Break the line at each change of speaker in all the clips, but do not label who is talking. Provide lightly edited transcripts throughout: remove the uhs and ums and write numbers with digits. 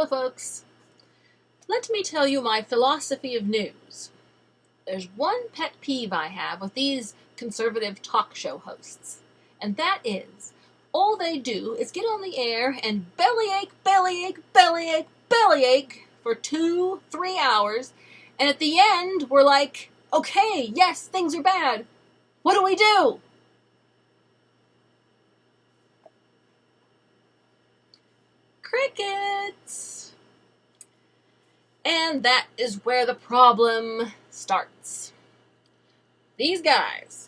Hello, folks. Let me tell you my philosophy of news. There's one pet peeve I have with these conservative talk show hosts, and that is, all they do is get on the air and bellyache, bellyache, bellyache, bellyache for 2-3 hours, and at the end, we're like, okay, yes, things are bad. What do we do? Crickets! And that is where the problem starts. These guys,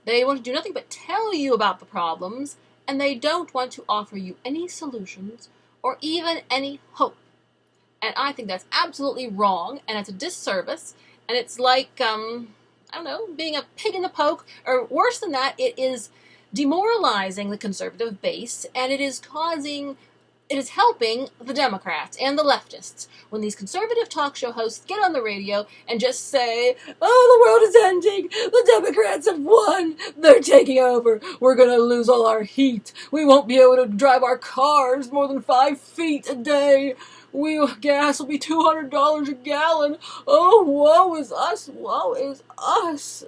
they want to do nothing but tell you about the problems, and they don't want to offer you any solutions or even any hope. And I think that's absolutely wrong, and it's a disservice, and it's like, I don't know, being a pig in the poke, or worse than that, it is demoralizing the conservative base, and it is helping the Democrats and the leftists when these conservative talk show hosts get on the radio and just say, oh, the world is ending, the Democrats have won, they're taking over, we're going to lose all our heat, we won't be able to drive our cars more than 5 feet a day, gas will be $200 a gallon, oh, woe is us,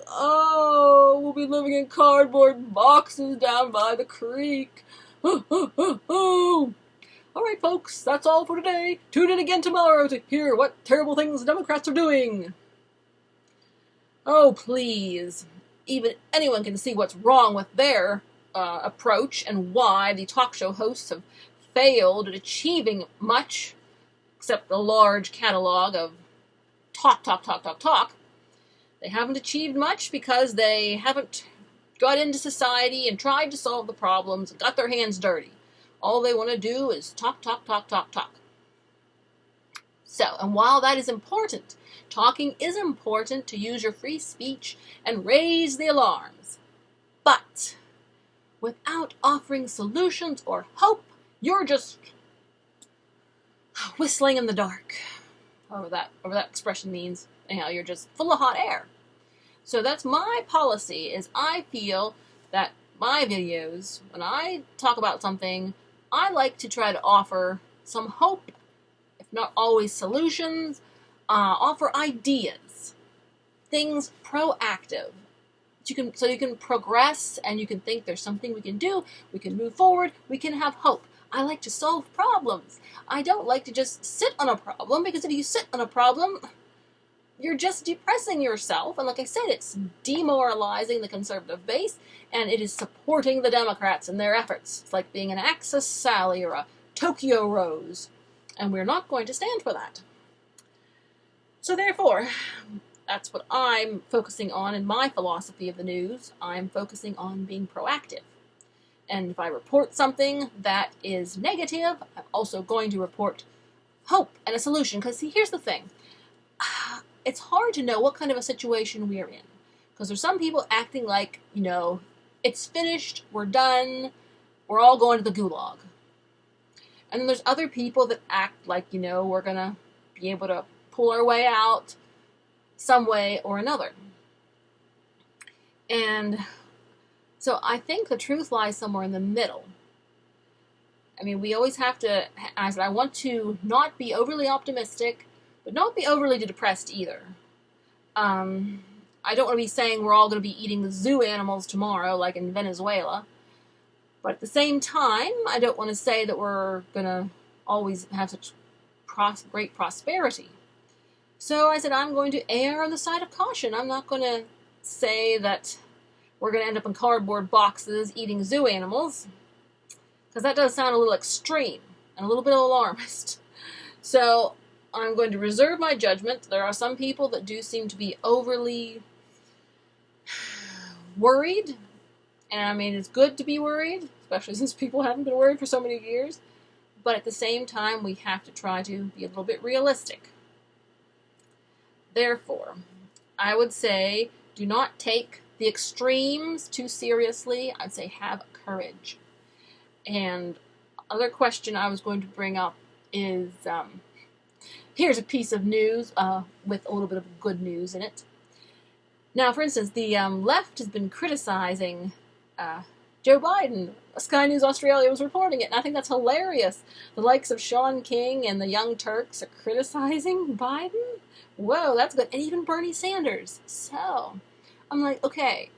oh, we'll be living in cardboard boxes down by the creek, All right, folks, that's all for today. Tune in again tomorrow to hear what terrible things the Democrats are doing. Oh, please. Even anyone can see what's wrong with their approach and why the talk show hosts have failed at achieving much, except a large catalog of talk. They haven't achieved much because they haven't got into society and tried to solve the problems and got their hands dirty. All they want to do is talk. So, and while that is important, talking is important to use your free speech and raise the alarms. But without offering solutions or hope, you're just whistling in the dark. Whatever that expression means. Anyhow, you're just full of hot air. So that's my policy, is I feel that my videos, when I talk about something, I like to try to offer some hope, if not always solutions, offer ideas, things proactive. So you can progress and you can think there's something we can do, we can move forward, we can have hope. I like to solve problems. I don't like to just sit on a problem, because if you sit on a problem, you're just depressing yourself, and like I said, it's demoralizing the conservative base, and it is supporting the Democrats in their efforts. It's like being an Axis Sally or a Tokyo Rose, and we're not going to stand for that. So therefore, that's what I'm focusing on in my philosophy of the news. I'm focusing on being proactive. And if I report something that is negative, I'm also going to report hope and a solution, because see, here's the thing. It's hard to know what kind of a situation we're in. Because there's some people acting like, it's finished, we're done, we're all going to the gulag. And then there's other people that act like, we're going to be able to pull our way out some way or another. And so I think the truth lies somewhere in the middle. I mean, we always have to, I want to not be overly optimistic, but not be overly depressed either. I don't want to be saying we're all going to be eating the zoo animals tomorrow, like in Venezuela. But at the same time, I don't want to say that we're going to always have such great prosperity. So I said I'm going to err on the side of caution. I'm not going to say that we're going to end up in cardboard boxes eating zoo animals, because that does sound a little extreme and a little bit alarmist. So I'm going to reserve my judgment. There are some people that do seem to be overly worried. And I mean, it's good to be worried, especially since people haven't been worried for so many years. But at the same time, we have to try to be a little bit realistic. Therefore, I would say do not take the extremes too seriously. I'd say have courage. And other question I was going to bring up is, here's a piece of news with a little bit of good news in it. Now, for instance, the left has been criticizing Joe Biden Sky News Australia was reporting it, and I think that's hilarious. The likes of Sean King and the Young Turks are criticizing Biden? Whoa, that's good. And even Bernie Sanders. So, I'm like, okay,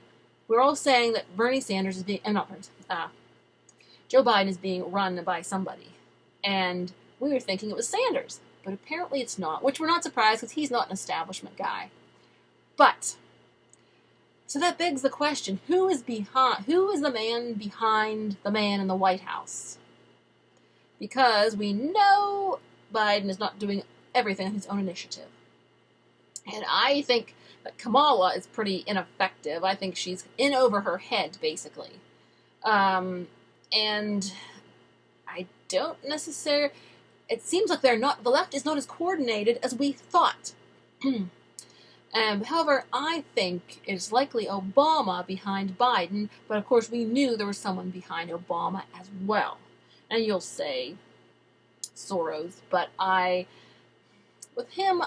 we're all saying that Bernie Sanders is being, Joe Biden is being run by somebody. And we were thinking it was Sanders, but apparently it's not, which we're not surprised because he's not an establishment guy. But, so that begs the question, who is the man behind the man in the White House? Because we know Biden is not doing everything on his own initiative. And I think that Kamala is pretty ineffective. I think she's in over her head, basically. And I don't necessarily... It seems like the left is not as coordinated as we thought. However, I think it's likely Obama behind Biden, but of course we knew there was someone behind Obama as well. And you'll say Soros, but with him,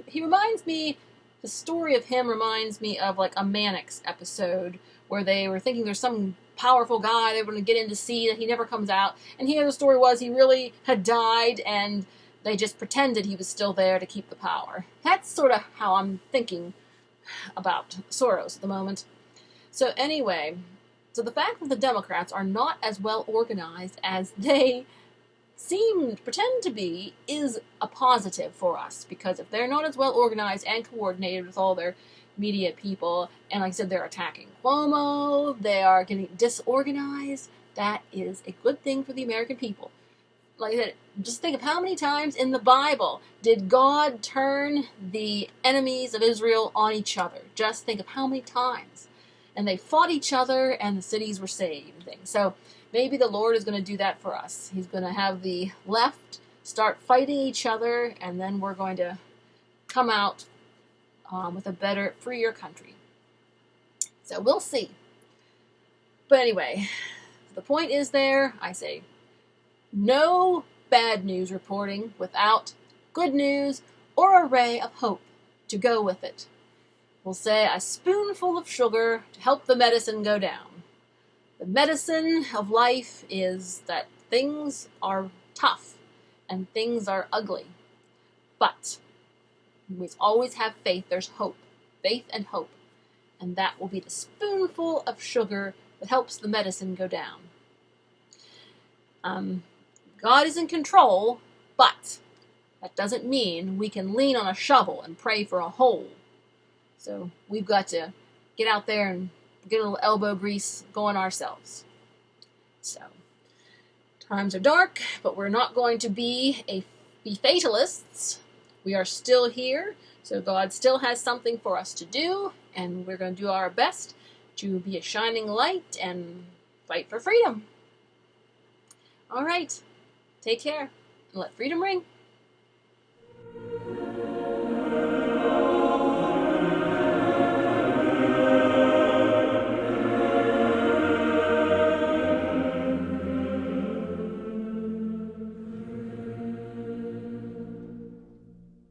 he reminds me, the story of him reminds me of like a Mannix episode where they were thinking there's some powerful guy they were going to get in to see that he never comes out, and here the story was he really had died and they just pretended he was still there to keep the power. That's sort of how I'm thinking about Soros at the moment. So anyway, so the fact that the Democrats are not as well organized as they pretend to be is a positive for us, because if they're not as well organized and coordinated with all their media people, and like I said, they're attacking Cuomo, they are getting disorganized, that is a good thing for the American people. Like I said, just think of how many times in the Bible did God turn the enemies of Israel on each other. Just think of how many times. And they fought each other and the cities were saved and things. So maybe the Lord is going to do that for us. He's going to have the left start fighting each other, and then we're going to come out with a better, freer country. So we'll see. But anyway, the point is there, I say, no bad news reporting without good news or a ray of hope to go with it. We'll say a spoonful of sugar to help the medicine go down. The medicine of life is that things are tough and things are ugly. But we always have faith. There's hope. Faith and hope. And that will be the spoonful of sugar that helps the medicine go down. God is in control, but that doesn't mean we can lean on a shovel and pray for a hole. So we've got to get out there and get a little elbow grease going ourselves. So times are dark, but we're not going to be fatalists. We are still here, so God still has something for us to do, and we're going to do our best to be a shining light and fight for freedom. All right, take care, and let freedom ring.